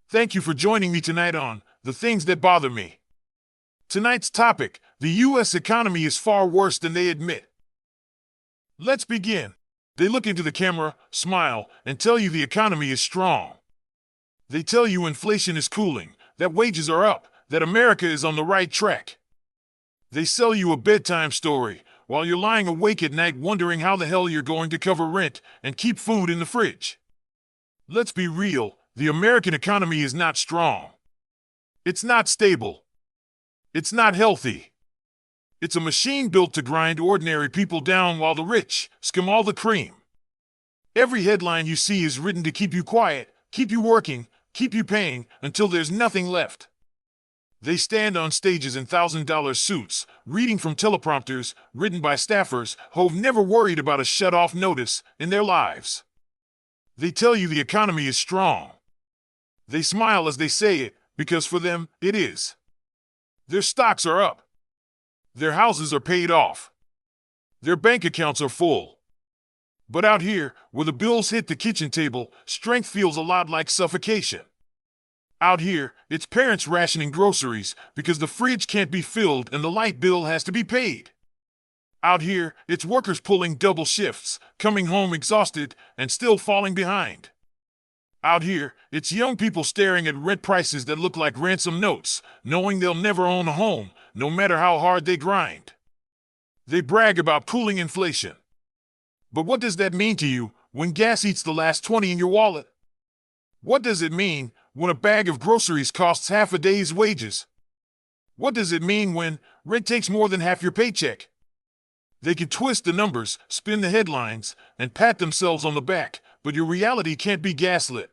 Thank you for joining me tonight on The Things That Bother Me. Tonight's topic: the U.S. economy is far worse than they admit. Let's begin. They look into the camera, smile, and tell you the economy is strong. They tell you inflation is cooling, that wages are up, that America is on the right track. They sell you a bedtime story while you're lying awake at night wondering how the hell you're going to cover rent and keep food in the fridge. Let's be real, the American economy is not strong. It's not stable. It's not healthy. It's a machine built to grind ordinary people down while the rich skim all the cream. Every headline you see is written to keep you quiet, keep you working, keep you paying until there's nothing left. They stand on stages in $1,000 suits, reading from teleprompters written by staffers who've never worried about a shut-off notice in their lives. They tell you the economy is strong. They smile as they say it, because for them, it is. Their stocks are up. Their houses are paid off. Their bank accounts are full. But out here, where the bills hit the kitchen table, strength feels a lot like suffocation. Out here, it's parents rationing groceries because the fridge can't be filled and the light bill has to be paid. Out here, it's workers pulling double shifts, coming home exhausted and still falling behind. Out here, it's young people staring at rent prices that look like ransom notes, knowing they'll never own a home, no matter how hard they grind. They brag about cooling inflation. But what does that mean to you when gas eats the last 20 in your wallet? What does it mean when a bag of groceries costs half a day's wages? What does it mean when rent takes more than half your paycheck? They can twist the numbers, spin the headlines, and pat themselves on the back, but your reality can't be gaslit.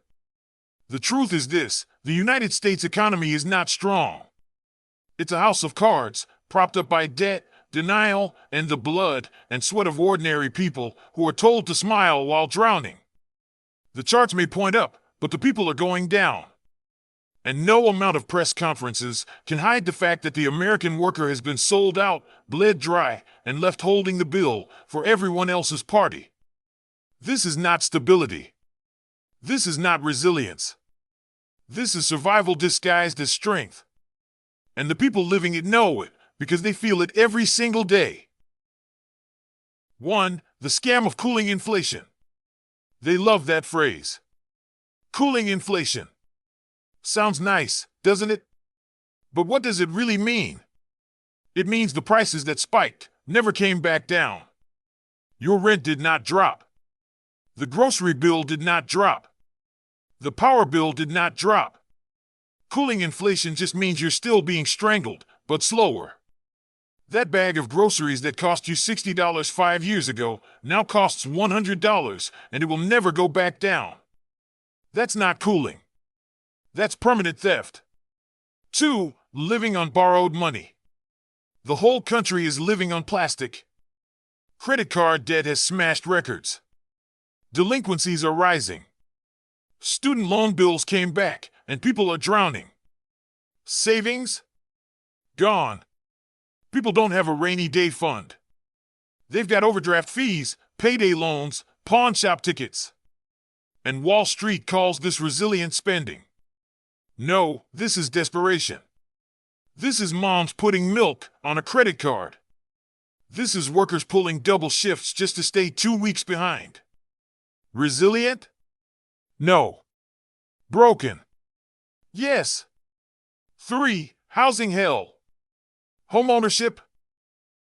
The truth is this: the United States economy is not strong. It's a house of cards, propped up by debt, denial, and the blood and sweat of ordinary people who are told to smile while drowning. The charts may point up, but the people are going down. And no amount of press conferences can hide the fact that the American worker has been sold out, bled dry, and left holding the bill for everyone else's party. This is not stability. This is not resilience. This is survival disguised as strength. And the people living it know it, because they feel it every single day. 1. The scam of cooling inflation. They love that phrase. Cooling inflation. Sounds nice, doesn't it? But what does it really mean? It means the prices that spiked never came back down. Your rent did not drop. The grocery bill did not drop. The power bill did not drop. Cooling inflation just means you're still being strangled, but slower. That bag of groceries that cost you $60 5 years ago now costs $100, and it will never go back down. That's not cooling. That's permanent theft. 2. Living on borrowed money. The whole country is living on plastic. Credit card debt has smashed records. Delinquencies are rising. Student loan bills came back, and people are drowning. Savings? Gone. People don't have a rainy day fund. They've got overdraft fees, payday loans, pawn shop tickets. And Wall Street calls this resilient spending. No, this is desperation. This is moms putting milk on a credit card. This is workers pulling double shifts just to stay 2 weeks behind. Resilient? No. Broken? Yes. 3. Housing hell. Homeownership?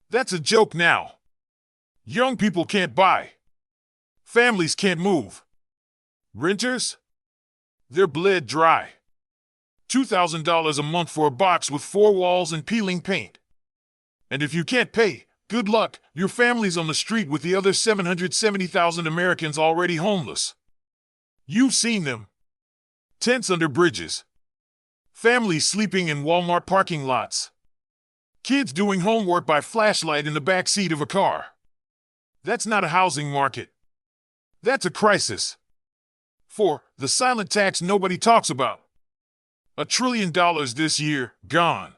That's a joke now. Young people can't buy. Families can't move. Renters? They're bled dry. $2,000 a month for a box with 4 walls and peeling paint. And if you can't pay, good luck, your family's on the street with the other 770,000 Americans already homeless. You've seen them. Tents under bridges. Families sleeping in Walmart parking lots. Kids doing homework by flashlight in the back seat of a car. That's not a housing market. That's a crisis. 4. The silent tax nobody talks about. $1 trillion this year, gone.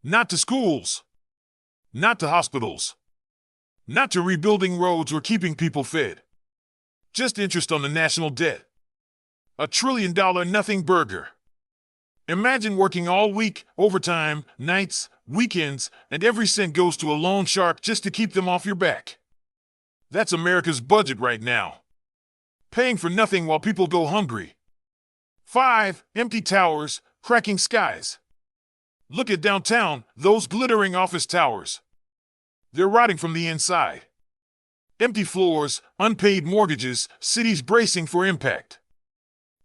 Not to schools. Not to hospitals. Not to rebuilding roads or keeping people fed. Just interest on the national debt. $1 trillion nothing burger. Imagine working all week, overtime, nights, weekends, and every cent goes to a loan shark just to keep them off your back. That's America's budget right now. Paying for nothing while people go hungry. 5. Empty towers, cracking skies. Look at downtown, those glittering office towers. They're rotting from the inside. Empty floors, unpaid mortgages, cities bracing for impact.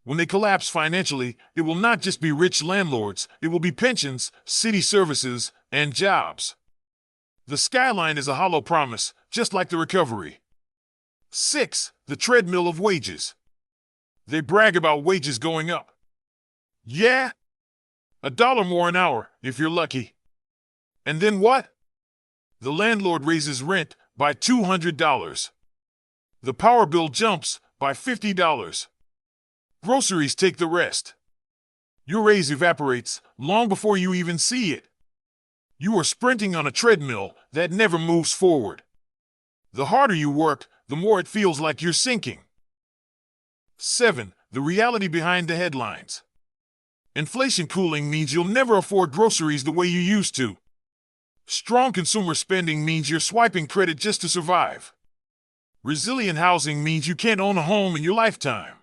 When they collapse financially, it will not just be rich landlords, it will be pensions, city services, and jobs. The skyline is a hollow promise, just like the recovery. 6. The treadmill of wages. They brag about wages going up. Yeah? $1 more an hour, if you're lucky. And then what? The landlord raises rent by $200. The power bill jumps by $50. Groceries take the rest. Your raise evaporates long before you even see it. You are sprinting on a treadmill that never moves forward. The harder you work, the more it feels like you're sinking. 7. The reality behind the headlines. Inflation cooling means you'll never afford groceries the way you used to. Strong consumer spending means you're swiping credit just to survive. Resilient housing means you can't own a home in your lifetime.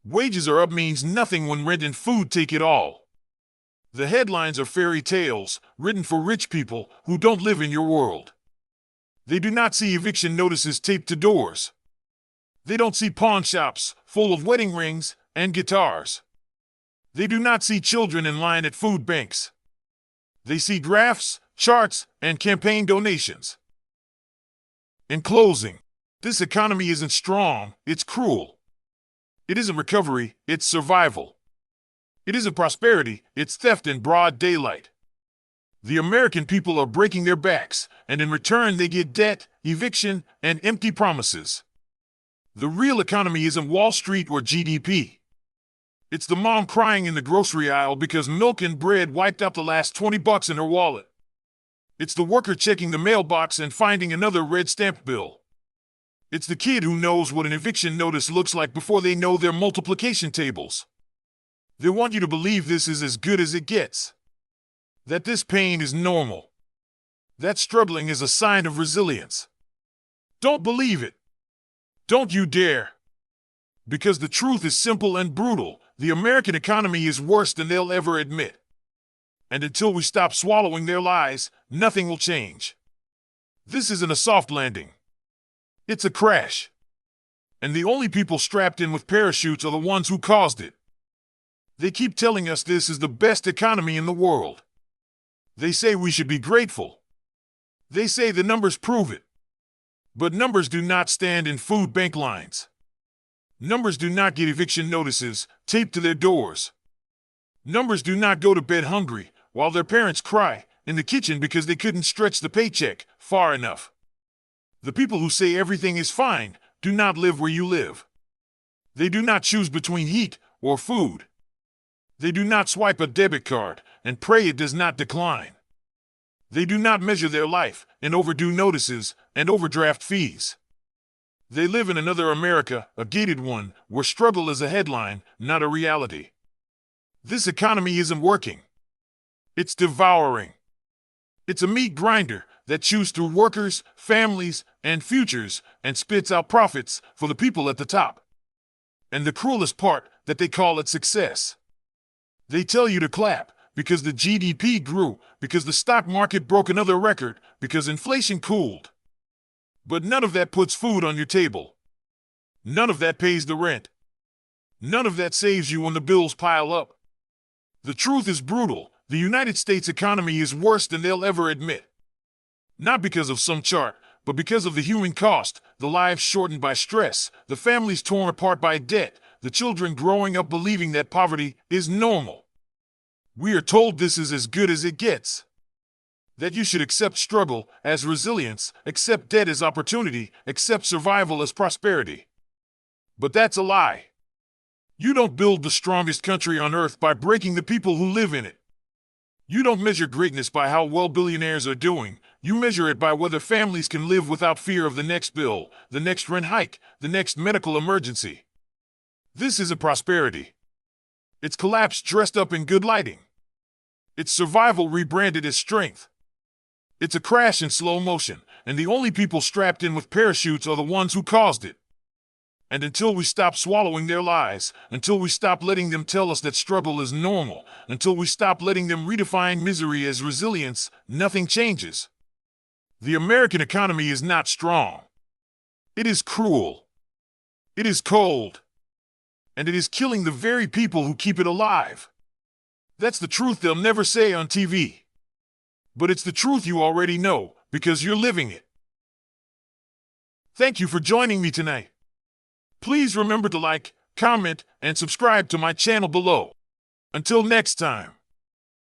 Wages are up means nothing when rent and food take it all. The headlines are fairy tales written for rich people who don't live in your world. They do not see eviction notices taped to doors. They don't see pawn shops full of wedding rings and guitars. They do not see children in line at food banks. They see graphs, charts, and campaign donations. In closing, this economy isn't strong, it's cruel. It isn't recovery, it's survival. It isn't prosperity, it's theft in broad daylight. The American people are breaking their backs, and in return they get debt, eviction, and empty promises. The real economy isn't Wall Street or GDP. It's the mom crying in the grocery aisle because milk and bread wiped out the last $20 in her wallet. It's the worker checking the mailbox and finding another red stamp bill. It's the kid who knows what an eviction notice looks like before they know their multiplication tables. They want you to believe this is as good as it gets. That this pain is normal. That struggling is a sign of resilience. Don't believe it. Don't you dare. Because the truth is simple and brutal. The American economy is worse than they'll ever admit. And until we stop swallowing their lies, nothing will change. This isn't a soft landing. It's a crash. And the only people strapped in with parachutes are the ones who caused it. They keep telling us this is the best economy in the world. They say we should be grateful. They say the numbers prove it. But numbers do not stand in food bank lines. Numbers do not get eviction notices taped to their doors. Numbers do not go to bed hungry while their parents cry in the kitchen because they couldn't stretch the paycheck far enough. The people who say everything is fine do not live where you live. They do not choose between heat or food. They do not swipe a debit card and pray it does not decline. They do not measure their life in overdue notices and overdraft fees. They live in another America, a gated one, where struggle is a headline, not a reality. This economy isn't working. It's devouring. It's a meat grinder that chews through workers, families, and futures and spits out profits for the people at the top. And the cruelest part, that they call it success. They tell you to clap because the GDP grew, because the stock market broke another record, because inflation cooled. But none of that puts food on your table. None of that pays the rent. None of that saves you when the bills pile up. The truth is brutal. The United States economy is worse than they'll ever admit. Not because of some chart, but because of the human cost, the lives shortened by stress, the families torn apart by debt, the children growing up believing that poverty is normal. We are told this is as good as it gets. That you should accept struggle as resilience, accept debt as opportunity, accept survival as prosperity. But that's a lie. You don't build the strongest country on earth by breaking the people who live in it. You don't measure greatness by how well billionaires are doing. You measure it by whether families can live without fear of the next bill, the next rent hike, the next medical emergency. This isn't prosperity. It's collapse dressed up in good lighting. It's survival rebranded as strength. It's a crash in slow motion, and the only people strapped in with parachutes are the ones who caused it. And until we stop swallowing their lies, until we stop letting them tell us that struggle is normal, until we stop letting them redefine misery as resilience, nothing changes. The American economy is not strong. It is cruel. It is cold. And it is killing the very people who keep it alive. That's the truth they'll never say on TV. But it's the truth you already know, because you're living it. Thank you for joining me tonight. Please remember to like, comment, and subscribe to my channel below. Until next time.